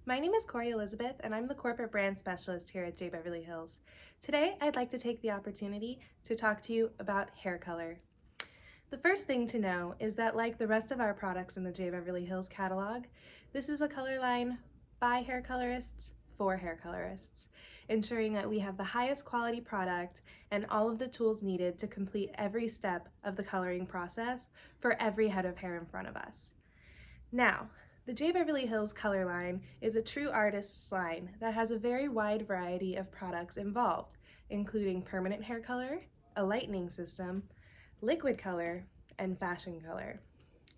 My name is Corey Elizabeth, and I'm the Corporate Brand Specialist here at J. Beverly Hills. Today, I'd like to take the opportunity to talk to you about hair color. The first thing to know is that, like the rest of our products in the J. Beverly Hills catalog, this is a color line by hair colorists for hair colorists, ensuring that we have the highest quality product and all of the tools needed to complete every step of the coloring process for every head of hair in front of us. Now, the J. Beverly Hills color line is a true artist's line that has a very wide variety of products involved, including permanent hair color, a lightening system, liquid color, and fashion color.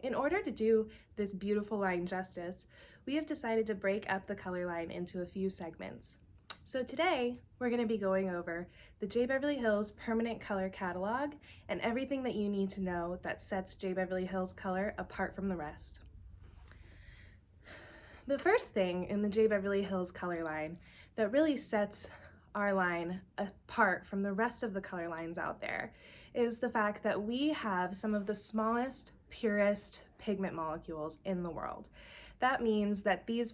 In order to do this beautiful line justice, we have decided to break up the color line into a few segments. So today, we're going to be going over the J. Beverly Hills Permanent Color Catalog and everything that you need to know that sets J. Beverly Hills color apart from the rest. The first thing in the J. Beverly Hills color line that really sets our line apart from the rest of the color lines out there is the fact that we have some of the smallest, purest pigment molecules in the world. That means that these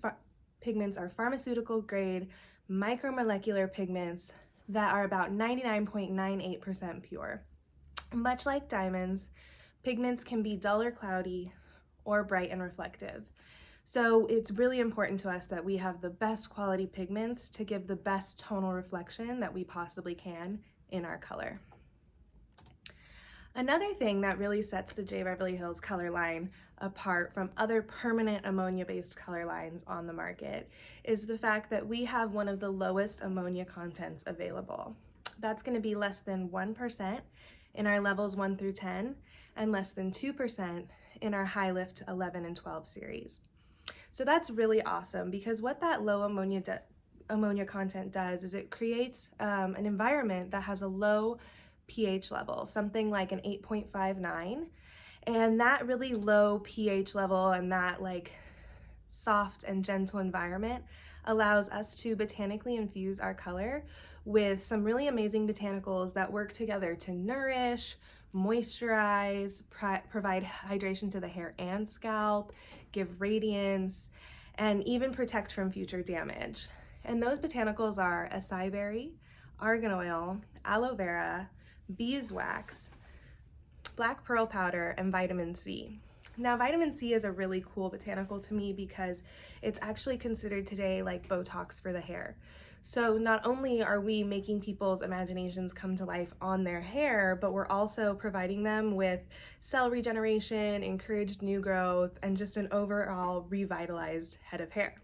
pigments are pharmaceutical grade micromolecular pigments that are about 99.98% pure. Much like diamonds, pigments can be dull or cloudy or bright and reflective. So it's really important to us that we have the best quality pigments to give the best tonal reflection that we possibly can in our color. Another thing that really sets the J. Beverly Hills color line apart from other permanent ammonia-based color lines on the market is the fact that we have one of the lowest ammonia contents available. That's going to be less than 1% in our levels 1 through 10 and less than 2% in our High Lift 11 and 12 series. So that's really awesome because what that low ammonia content does is it creates an environment that has a low pH level, something like an 8.59. And that really low pH level and that like soft and gentle environment allows us to botanically infuse our color with some really amazing botanicals that work together to nourish, moisturize, provide hydration to the hair and scalp, give radiance, and even protect from future damage. And those botanicals are acai berry, argan oil, aloe vera, beeswax, black pearl powder, and vitamin C. Now, vitamin C is a really cool botanical to me because it's actually considered today like Botox for the hair. So not only are we making people's imaginations come to life on their hair, but we're also providing them with cell regeneration, encouraged new growth, and just an overall revitalized head of hair.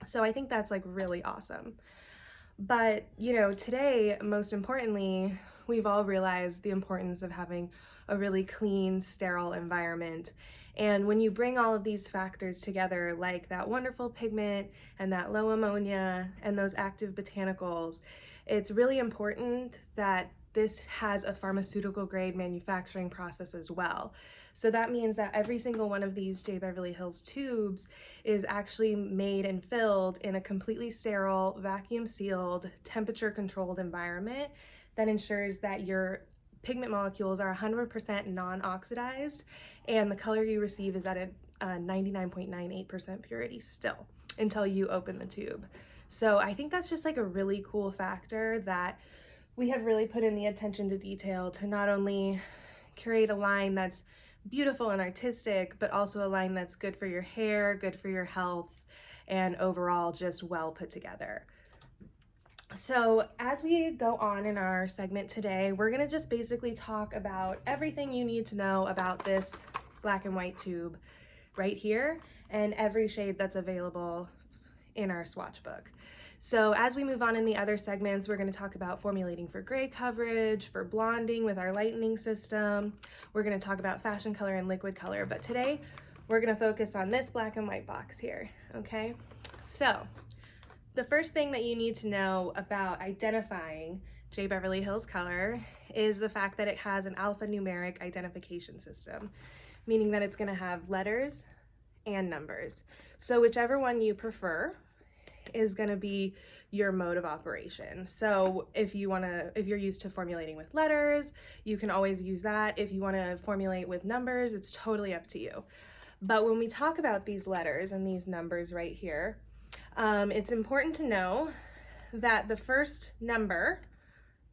So I think that's like really awesome. But, today, most importantly, we've all realized the importance of having a really clean, sterile environment. And when you bring all of these factors together, like that wonderful pigment and that low ammonia and those active botanicals, it's really important that this has a pharmaceutical grade manufacturing process as well. So that means that every single one of these J. Beverly Hills tubes is actually made and filled in a completely sterile, vacuum sealed, temperature controlled environment that ensures that your pigment molecules are 100% non-oxidized and the color you receive is at a 99.98% purity still until you open the tube. So I think that's just like a really cool factor that we have really put in the attention to detail to not only curate a line that's beautiful and artistic, but also a line that's good for your hair, good for your health, and overall just well put together. So as we go on in our segment today, we're gonna just basically talk about everything you need to know about this black and white tube right here and every shade that's available in our swatch book. So as we move on in the other segments, we're going to talk about formulating for gray coverage, for blonding with our lightening system. We're going to talk about fashion color and liquid color, but today we're going to focus on this black and white box here, okay? So the first thing that you need to know about identifying J. Beverly Hills color is the fact that it has an alphanumeric identification system, meaning that it's going to have letters and numbers. So whichever one you prefer is going to be your mode of operation. So if you're used to formulating with letters, you can always use that. If you want to formulate with numbers, it's totally up to you. But when we talk about these letters and these numbers right here, It's important to know that the first number,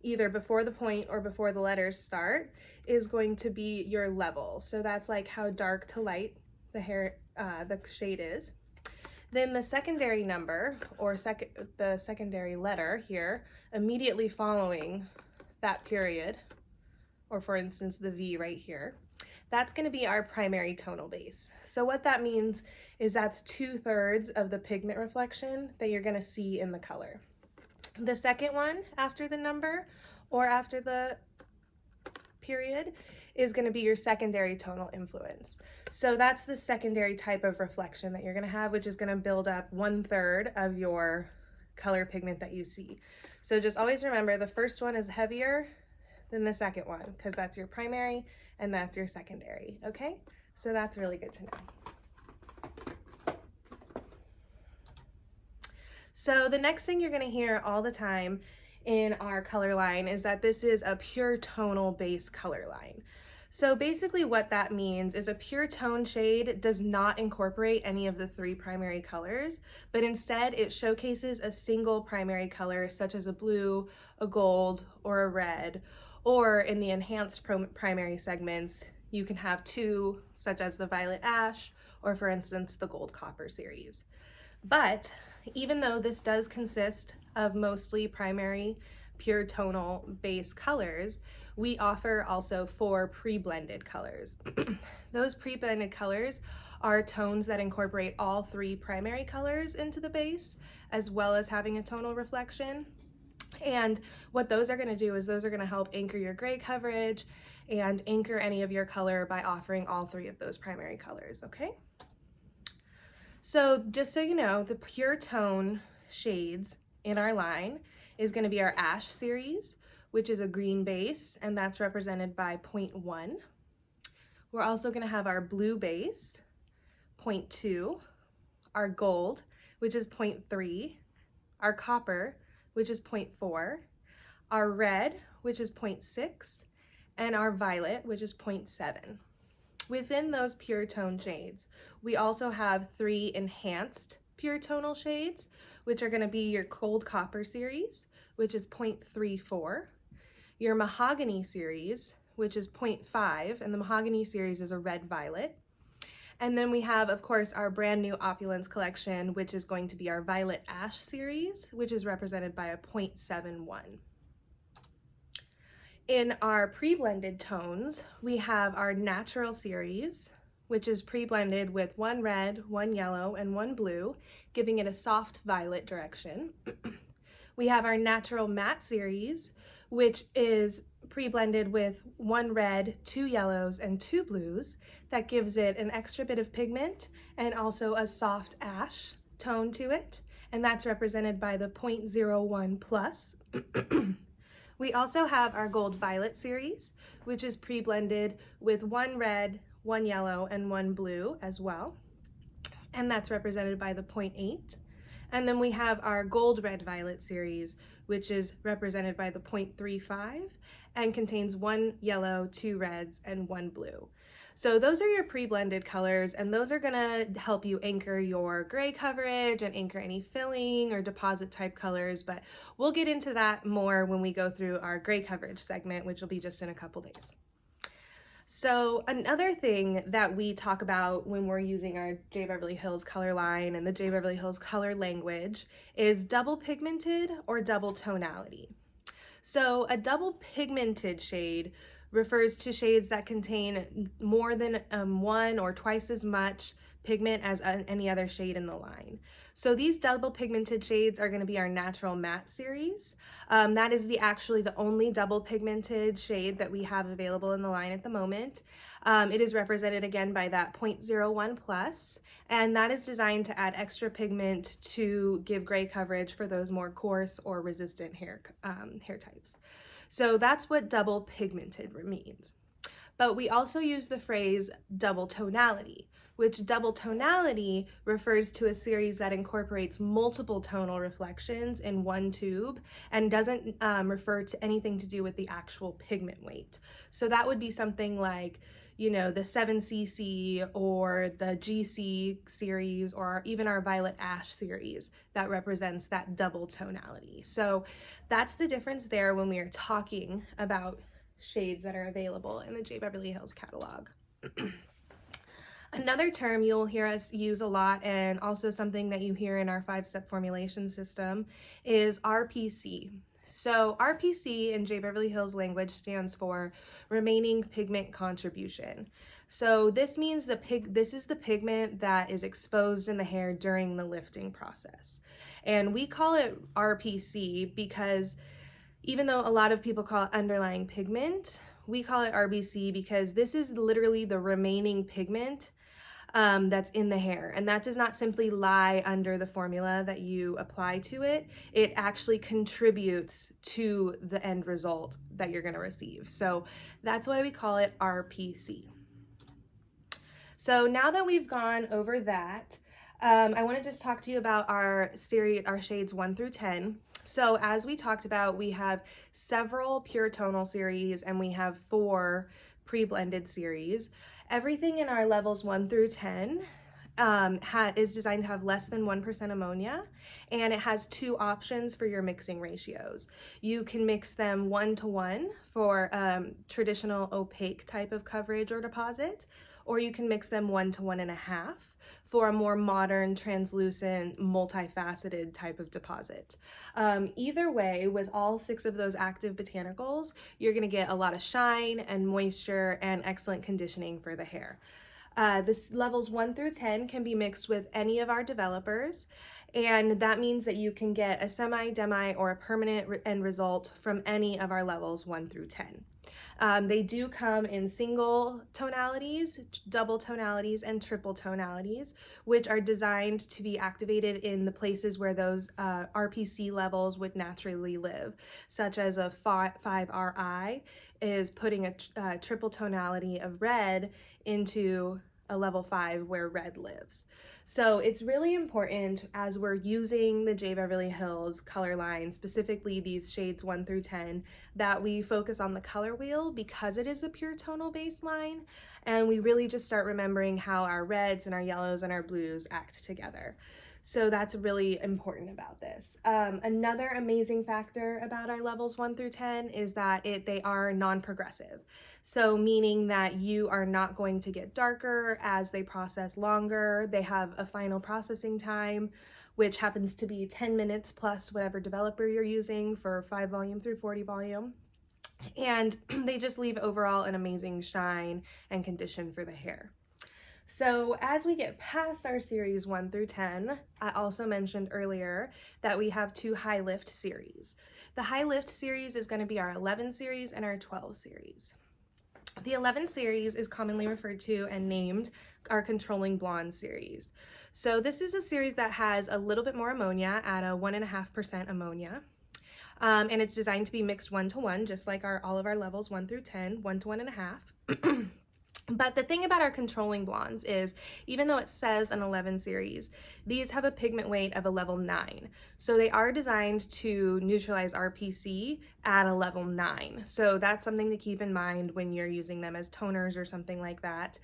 either before the point or before the letters start, is going to be your level. So that's like how dark to light the shade is. Then the secondary number, or the secondary letter here, immediately following that period, or for instance the V right here, that's going to be our primary tonal base. So what that means is that's 2/3 of the pigment reflection that you're going to see in the color. The second one after the number or after the period is going to be your secondary tonal influence. So that's the secondary type of reflection that you're going to have, which is going to build up 1/3 of your color pigment that you see. So just always remember the first one is heavier than the second one because that's your primary and that's your secondary, okay? So that's really good to know. So the next thing you're going to hear all the time in our color line is that this is a pure tonal base color line. So basically what that means is a pure tone shade does not incorporate any of the 3 primary colors, but instead it showcases a single primary color such as a blue, a gold, or a red, or in the enhanced primary segments, you can have 2, such as the violet ash, or for instance, the gold copper series. But even though this does consist of mostly primary pure tonal base colors, we offer also 4 pre-blended colors. Those pre-blended colors are tones that incorporate all 3 primary colors into the base, as well as having a tonal reflection. And what those are going to do is those are going to help anchor your gray coverage and anchor any of your color by offering all 3 of those primary colors, okay? So just so you know, the pure tone shades in our line is going to be our ash series, which is a green base, and that's represented by 0.1. We're also going to have our blue base, 0.2, our gold, which is 0.3, our copper, which is 0.4, our red, which is 0.6, and our violet, which is 0.7. Within those pure tone shades, we also have 3 enhanced pure tonal shades, which are going to be your cold copper series, which is 0.34, your mahogany series, which is 0.5, and the mahogany series is a red violet. And then we have, of course, our brand new Opulence collection, which is going to be our violet ash series, which is represented by a 0.71. In our pre-blended tones, we have our natural series, which is pre-blended with 1 red, 1 yellow, and 1 blue, giving it a soft violet direction. We have our natural matte series, which is pre-blended with 1 red, 2 yellows, and 2 blues. That gives it an extra bit of pigment and also a soft ash tone to it, and that's represented by the 0.01 plus. We also have our gold violet series, which is pre-blended with 1 red, 1 yellow, and 1 blue as well, and that's represented by the 0.8. And then we have our gold red violet series, which is represented by the 0.35 and contains 1 yellow, 2 reds, and 1 blue. So those are your pre-blended colors, and those are gonna help you anchor your gray coverage and anchor any filling or deposit type colors, but we'll get into that more when we go through our gray coverage segment, which will be just in a couple days. So another thing that we talk about when we're using our J. Beverly Hills color line and the J. Beverly Hills color language is double pigmented or double tonality. So a double pigmented shade refers to shades that contain more than 1 or twice as much pigment as any other shade in the line. So these double pigmented shades are going to be our natural matte series. That is actually the only double pigmented shade that we have available in the line at the moment. It is represented again by that 0.01 plus, and that is designed to add extra pigment to give gray coverage for those more coarse or resistant hair types. So that's what double pigmented means. But we also use the phrase double tonality, which double tonality refers to a series that incorporates multiple tonal reflections in one tube and doesn't refer to anything to do with the actual pigment weight. So that would be something like you know, the 7cc or the GC series or even our Violet Ash series that represents that double tonality. So that's the difference there when we are talking about shades that are available in the J. Beverly Hills catalog. Another term you'll hear us use a lot, and also something that you hear in our 5-step formulation system, is RPC. So RPC in J. Beverly Hills language stands for remaining pigment contribution. So this means this is the pigment that is exposed in the hair during the lifting process. And we call it RPC because even though a lot of people call it underlying pigment, we call it RPC because this is literally the remaining pigment that's in the hair. And that does not simply lie under the formula that you apply to it. It actually contributes to the end result that you're going to receive. So that's why we call it RPC. So now that we've gone over that, I want to just talk to you about our shades 1 through 10. So as we talked about, we have several pure tonal series and we have 4 pre-blended series. Everything in our levels 1 through 10 is designed to have less than 1% ammonia, and it has 2 options for your mixing ratios. You can mix them 1-to-1 for traditional opaque type of coverage or deposit, or you can mix them 1-to-1.5 for a more modern, translucent, multifaceted type of deposit. Either way, with all 6 of those active botanicals, you're going to get a lot of shine and moisture and excellent conditioning for the hair. This levels 1 through 10 can be mixed with any of our developers, and that means that you can get a semi, demi, or a permanent end result from any of our levels 1 through 10. They do come in single tonalities, double tonalities, and triple tonalities, which are designed to be activated in the places where those RPC levels would naturally live, such as a 5RI is putting a triple tonality of red into a level 5 where red lives. So it's really important as we're using the J. Beverly Hills color line, specifically these shades 1 through 10, that we focus on the color wheel because it is a pure tonal baseline, and we really just start remembering how our reds and our yellows and our blues act together. So that's really important about this. Another amazing factor about our levels 1 through 10 is that they are non-progressive. So meaning that you are not going to get darker as they process longer. They have a final processing time, which happens to be 10 minutes plus whatever developer you're using for 5 volume through 40 volume. And they just leave overall an amazing shine and condition for the hair. So as we get past our series 1 through 10, I also mentioned earlier that we have 2 high lift series. The high lift series is going to be our 11 series and our 12 series. The 11 series is commonly referred to and named our Controlling Blonde series. So this is a series that has a little bit more ammonia at a 1.5% ammonia. And it's designed to be mixed 1-to-1, just like all of our levels 1 through 10, 1-to-1.5. But the thing about our Controlling Blondes is, even though it says an 11 series, these have a pigment weight of a level 9. So they are designed to neutralize RPC at a level 9. So that's something to keep in mind when you're using them as toners or something like that.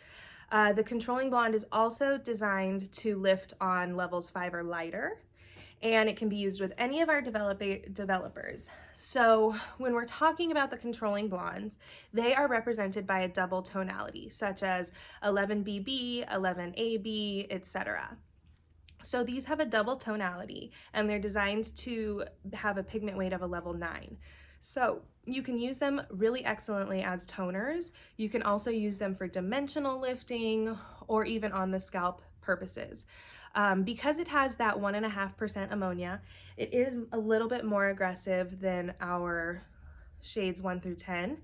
The Controlling Blonde is also designed to lift on levels 5 or lighter, and it can be used with any of our developers. So when we're talking about the Controlling Blondes, they are represented by a double tonality, such as 11BB, 11AB, etc. So these have a double tonality, and they're designed to have a pigment weight of a level 9. So you can use them really excellently as toners. You can also use them for dimensional lifting or even on the scalp purposes. Because it has that 1.5% ammonia, it is a little bit more aggressive than our shades 1 through 10.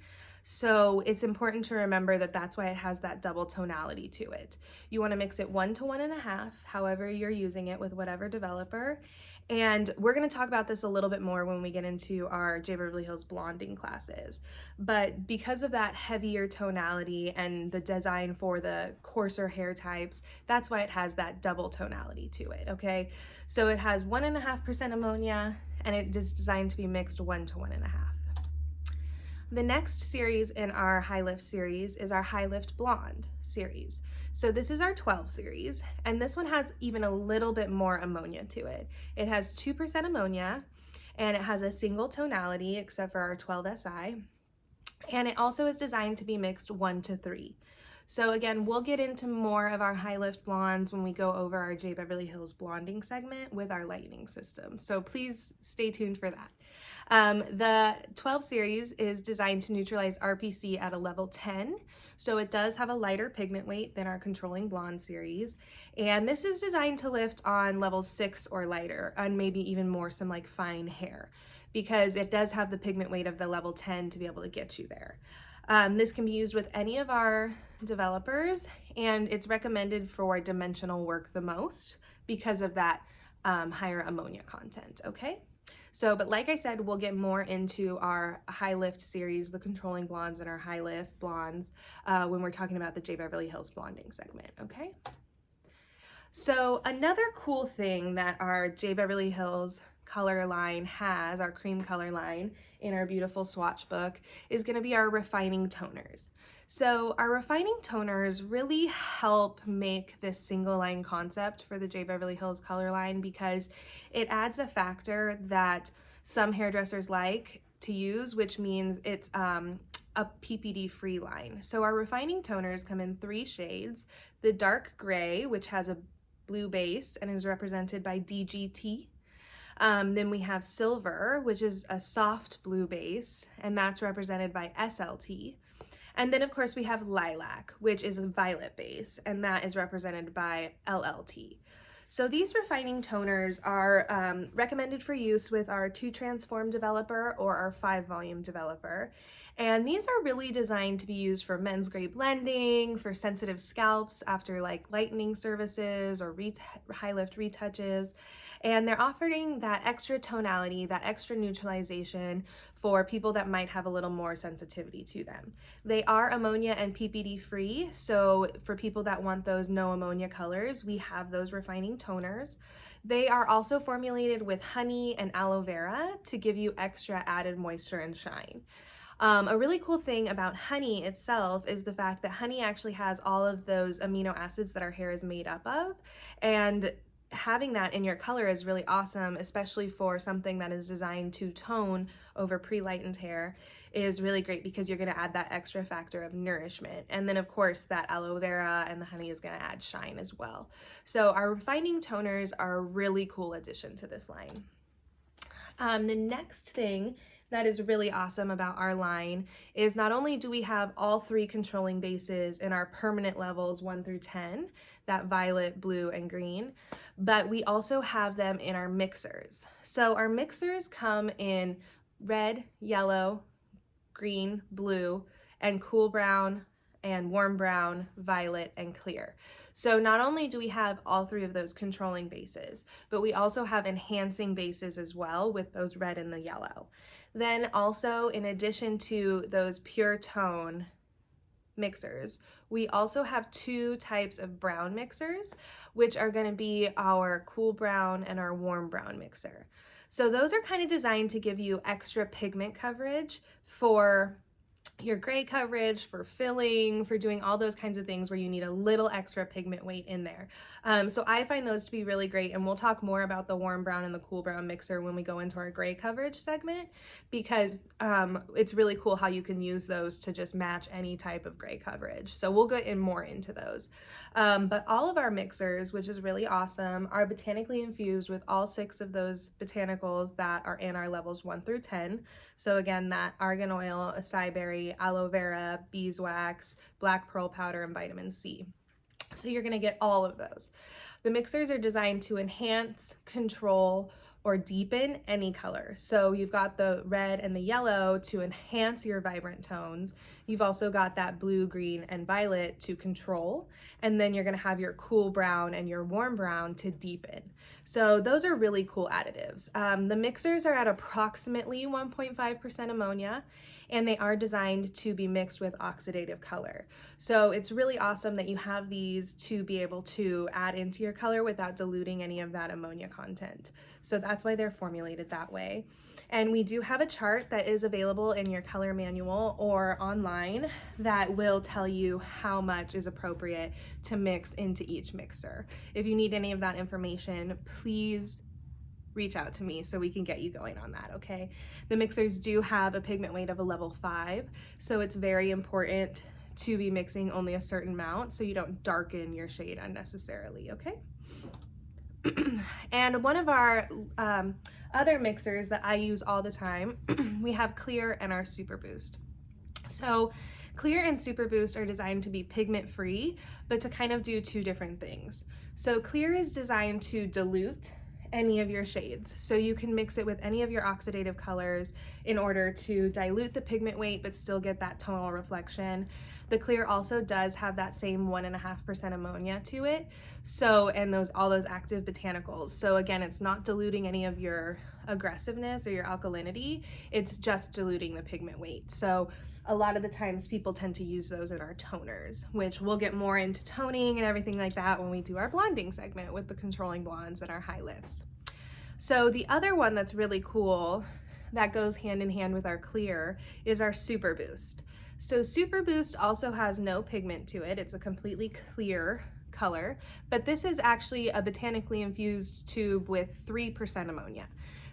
So it's important to remember that that's why it has that double tonality to it. You want to mix it 1-to-1.5, however you're using it with whatever developer. And we're going to talk about this a little bit more when we get into our J. Beverly Hills blonding classes. But because of that heavier tonality and the design for the coarser hair types, that's why it has that double tonality to it, okay? So it has 1.5% ammonia, and it is designed to be mixed 1-to-1.5. The next series in our High Lift series is our High Lift Blonde series. So this is our 12 series, and this one has even a little bit more ammonia to it. It has 2% ammonia, and it has a single tonality except for our 12 SI, and it also is designed to be mixed 1-3. So again, we'll get into more of our High Lift blondes when we go over our J. Beverly Hills blonding segment with our lighting system. So please stay tuned for that. The 12 series is designed to neutralize RPC at a level 10. So it does have a lighter pigment weight than our Controlling Blonde series. And this is designed to lift on levels 6 or lighter, and maybe even more some like fine hair, because it does have the pigment weight of the level 10 to be able to get you there. This can be used with any of our developers, and it's recommended for dimensional work the most because of that higher ammonia content, okay? So, but like I said, we'll get more into our High Lift series, the Controlling Blondes and our High Lift blondes, when we're talking about the J. Beverly Hills blonding segment, okay? So another cool thing that our J. Beverly Hills color line has, our cream color line in our beautiful swatch book, is going to be our refining toners. So our refining toners really help make this single line concept for the J. Beverly Hills color line, because it adds a factor that some hairdressers like to use, which means it's a PPD free line. So our refining toners come in 3 shades: the dark gray, which has a blue base and is represented by DGT. Then we have silver, which is a soft blue base, and that's represented by SLT. And then of course we have lilac, which is a violet base, and that is represented by LLT. So these refining toners are recommended for use with our 2-transform developer or our 5-volume developer. And these are really designed to be used for men's grade blending, for sensitive scalps after like lightening services or high lift retouches. And they're offering that extra tonality, that extra neutralization for people that might have a little more sensitivity to them. They are ammonia and PPD free, so for people that want those no ammonia colors, we have those refining toners. They are also formulated with honey and aloe vera to give you extra added moisture and shine. A really cool thing about honey itself is the fact that honey actually has all of those amino acids that our hair is made up of, and having that in your color is really awesome, especially for something that is designed to tone over pre-lightened hair. Is really great because you're going to add that extra factor of nourishment. And then of course that aloe vera and the honey is going to add shine as well. So our refining toners are a really cool addition to this line. The next thing that is really awesome about our line is not only do we have all 3 controlling bases in our permanent levels 1-10, that violet, blue, and green, but we also have them in our mixers. So our mixers come in red, yellow, green, blue, and cool brown, and warm brown, violet, and clear. So not only do we have all 3 of those controlling bases, but we also have enhancing bases as well with those red and the yellow. Then also, in addition to those pure tone mixers, we also have 2 types of brown mixers, which are going to be our cool brown and our warm brown mixer. So those are kind of designed to give you extra pigment coverage for your gray coverage, for filling, for doing all those kinds of things where you need a little extra pigment weight in there. So I find those to be really great, and we'll talk more about the warm brown and the cool brown mixer when we go into our gray coverage segment, because it's really cool how you can use those to just match any type of gray coverage. So we'll get in more into those. But all of our mixers, which is really awesome, are botanically infused with all 6 of those botanicals that are in our levels 1-10. So again, that argan oil, acai berry, aloe vera, beeswax, black pearl powder, and vitamin C. So you're going to get all of those. The mixers are designed to enhance, control, or deepen any color. So you've got the red and the yellow to enhance your vibrant tones. You've also got that blue, green, and violet to control, and then you're gonna have your cool brown and your warm brown to deepen. So those are really cool additives. The mixers are at approximately 1.5% ammonia, and they are designed to be mixed with oxidative color. So it's really awesome that you have these to be able to add into your color without diluting any of that ammonia content. So that's why they're formulated that way. And we do have a chart that is available in your color manual or online that will tell you how much is appropriate to mix into each mixer. If you need any of that information, please reach out to me so we can get you going on that, okay? The mixers do have a pigment weight of a level 5, so it's very important to be mixing only a certain amount so you don't darken your shade unnecessarily, okay? And one of our other mixers that I use all the time, we have Clear and our Super Boost. So Clear and Super Boost are designed to be pigment free, but to kind of do two different things. So Clear is designed to dilute any of your shades. So you can mix it with any of your oxidative colors in order to dilute the pigment weight but still get that tonal reflection. The Clear also does have that same 1.5% ammonia to it. So, and all those active botanicals. So again, it's not diluting any of your aggressiveness or your alkalinity, it's just diluting the pigment weight. So a lot of the times people tend to use those in our toners, which we'll get more into toning and everything like that when we do our blonding segment with the controlling blondes and our high lifts. So the other one that's really cool that goes hand in hand with our Clear is our Super Boost. So Super Boost also has no pigment to it. It's a completely clear color, but this is actually a botanically infused tube with 3% ammonia.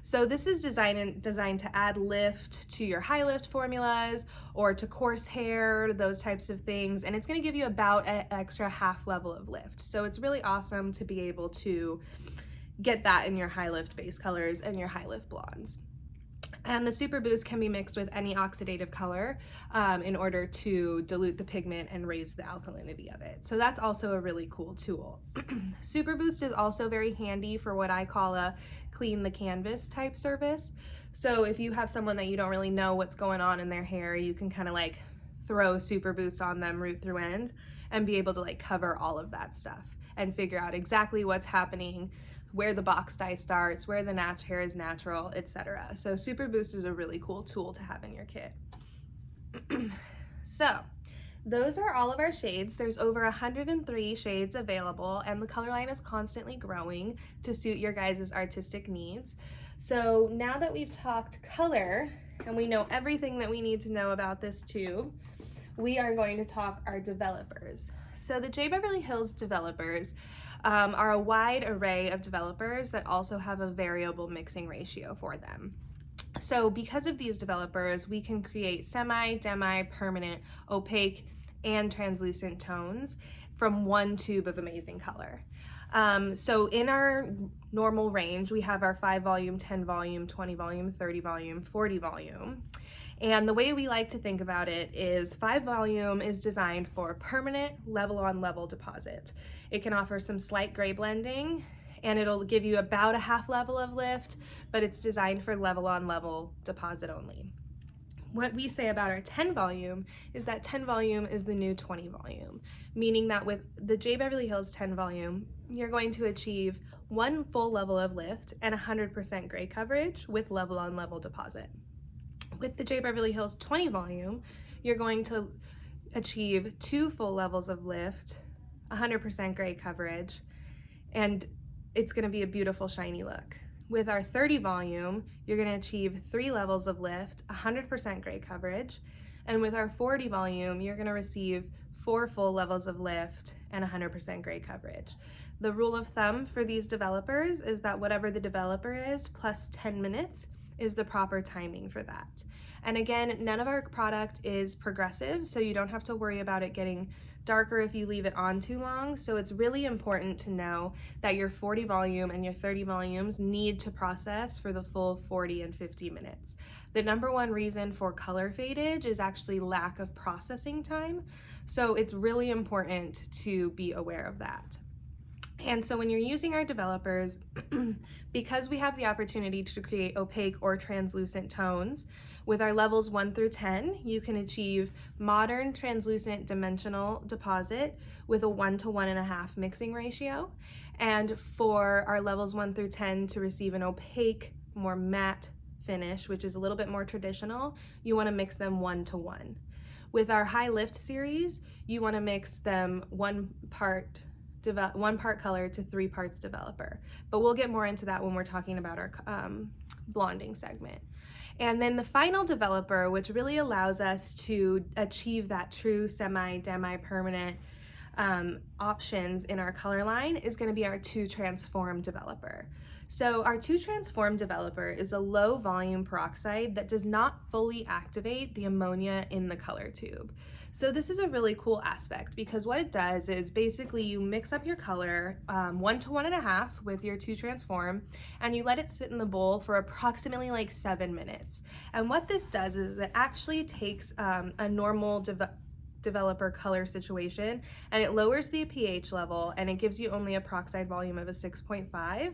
So this is designed to add lift to your high lift formulas or to coarse hair, those types of things, and it's going to give you about an extra half level of lift. So it's really awesome to be able to get that in your high lift base colors and your high lift blondes. And the Super Boost can be mixed with any oxidative color in order to dilute the pigment and raise the alkalinity of it. So that's also a really cool tool. Super Boost is also very handy for what I call a clean the canvas type service. So if you have someone that you don't really know what's going on in their hair, you can kind of like throw Super Boost on them root through end and be able to like cover all of that stuff and figure out exactly what's happening, where the box dye starts, where the hair is natural, etc. So Super Boost is a really cool tool to have in your kit. So those are all of our shades. There's over 103 shades available, and the color line is constantly growing to suit your guys' artistic needs. So now that we've talked color and we know everything that we need to know about this tube, we are going to talk our developers. So the J. Beverly Hills developers are a wide array of developers that also have a variable mixing ratio for them. So because of these developers, we can create semi, demi, permanent, opaque, and translucent tones from one tube of amazing color. So in our normal range, we have our 5 volume, 10 volume, 20 volume, 30 volume, 40 volume. And the way we like to think about it is 5 volume is designed for permanent level on level deposit. It can offer some slight gray blending and it'll give you about a half level of lift, but it's designed for level on level deposit only. What we say about our 10 volume is that 10 volume is the new 20 volume, meaning that with the J. Beverly Hills 10 volume, you're going to achieve 1 full level of lift and 100% gray coverage with level on level deposit. With the J. Beverly Hills 20 volume, you're going to achieve 2 full levels of lift, 100% gray coverage, and it's going to be a beautiful shiny look. With our 30 volume, you're going to achieve 3 levels of lift, 100% gray coverage, and with our 40 volume, you're going to receive 4 full levels of lift and 100% gray coverage. The rule of thumb for these developers is that whatever the developer is plus 10 minutes is the proper timing for that. And again, none of our product is progressive, so you don't have to worry about it getting darker if you leave it on too long. So it's really important to know that your 40 volume and your 30 volumes need to process for the full 40 and 50 minutes. The number one reason for color fadage is actually lack of processing time. So it's really important to be aware of that. And so when you're using our developers, because we have the opportunity to create opaque or translucent tones, with our levels 1 through 10, you can achieve modern translucent dimensional deposit with a 1 to 1.5 mixing ratio. And for our levels 1 through 10 to receive an opaque, more matte finish, which is a little bit more traditional, you want to mix them 1 to 1. With our high lift series, you want to mix them one part color to 3 parts developer. But we'll get more into that when we're talking about our blonding segment. And then the final developer, which really allows us to achieve that true semi-demi permanent options in our color line, is going to be our 2-transform developer. So our 2-transform developer is a low volume peroxide that does not fully activate the ammonia in the color tube. So this is a really cool aspect, because what it does is basically you mix up your color 1 to 1.5 with your 2-transform, and you let it sit in the bowl for approximately like 7 minutes. And what this does is it actually takes a normal developer color situation, and it lowers the pH level, and it gives you only a peroxide volume of a 6.5.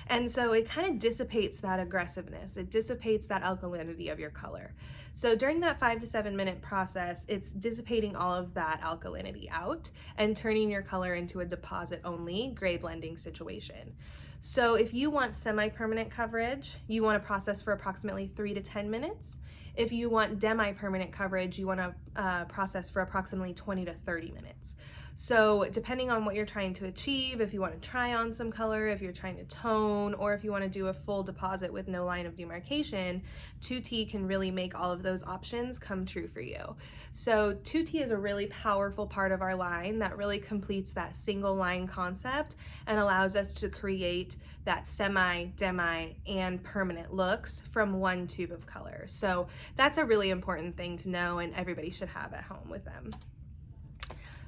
And so it kind of dissipates that aggressiveness. It dissipates that alkalinity of your color. So during that 5 to 7 minute process, it's dissipating all of that alkalinity out and turning your color into a deposit only gray blending situation. So if you want semi-permanent coverage, you want to process for approximately 3 to 10 minutes. If you want demi-permanent coverage, you want to process for approximately 20 to 30 minutes. So depending on what you're trying to achieve, if you want to try on some color, if you're trying to tone, or if you want to do a full deposit with no line of demarcation, 2T can really make all of those options come true for you. So 2T is a really powerful part of our line that really completes that single line concept and allows us to create that semi, demi, and permanent looks from one tube of color. So that's a really important thing to know, and everybody should have at home with them.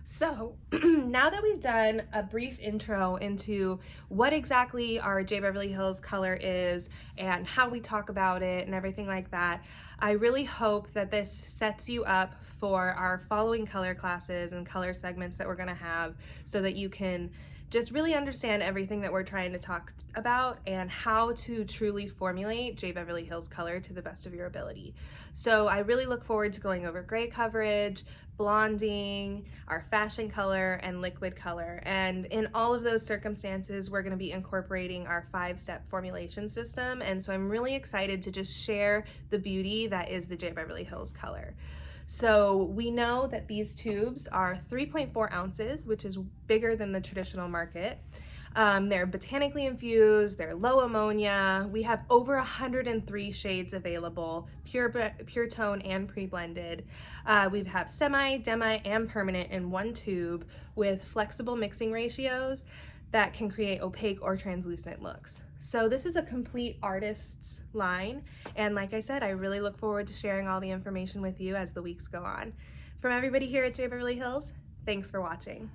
So now that we've done a brief intro into what exactly our J. Beverly Hills color is and how we talk about it and everything like that, I really hope that this sets you up for our following color classes and color segments that we're going to have, so that you can just really understand everything that we're trying to talk about and how to truly formulate J. Beverly Hills color to the best of your ability. So I really look forward to going over gray coverage, blonding, our fashion color, and liquid color. And in all of those circumstances, we're going to be incorporating our 5-step formulation system. And so I'm really excited to just share the beauty that is the J. Beverly Hills color. So we know that these tubes are 3.4 ounces, which is bigger than the traditional market. They're botanically infused, they're low ammonia. We have over 103 shades available, pure tone and pre-blended. We have semi, demi, and permanent in one tube with flexible mixing ratios that can create opaque or translucent looks. So this is a complete artist's line, and like I said, I really look forward to sharing all the information with you as the weeks go on. From everybody here at J. Beverly Hills, thanks for watching.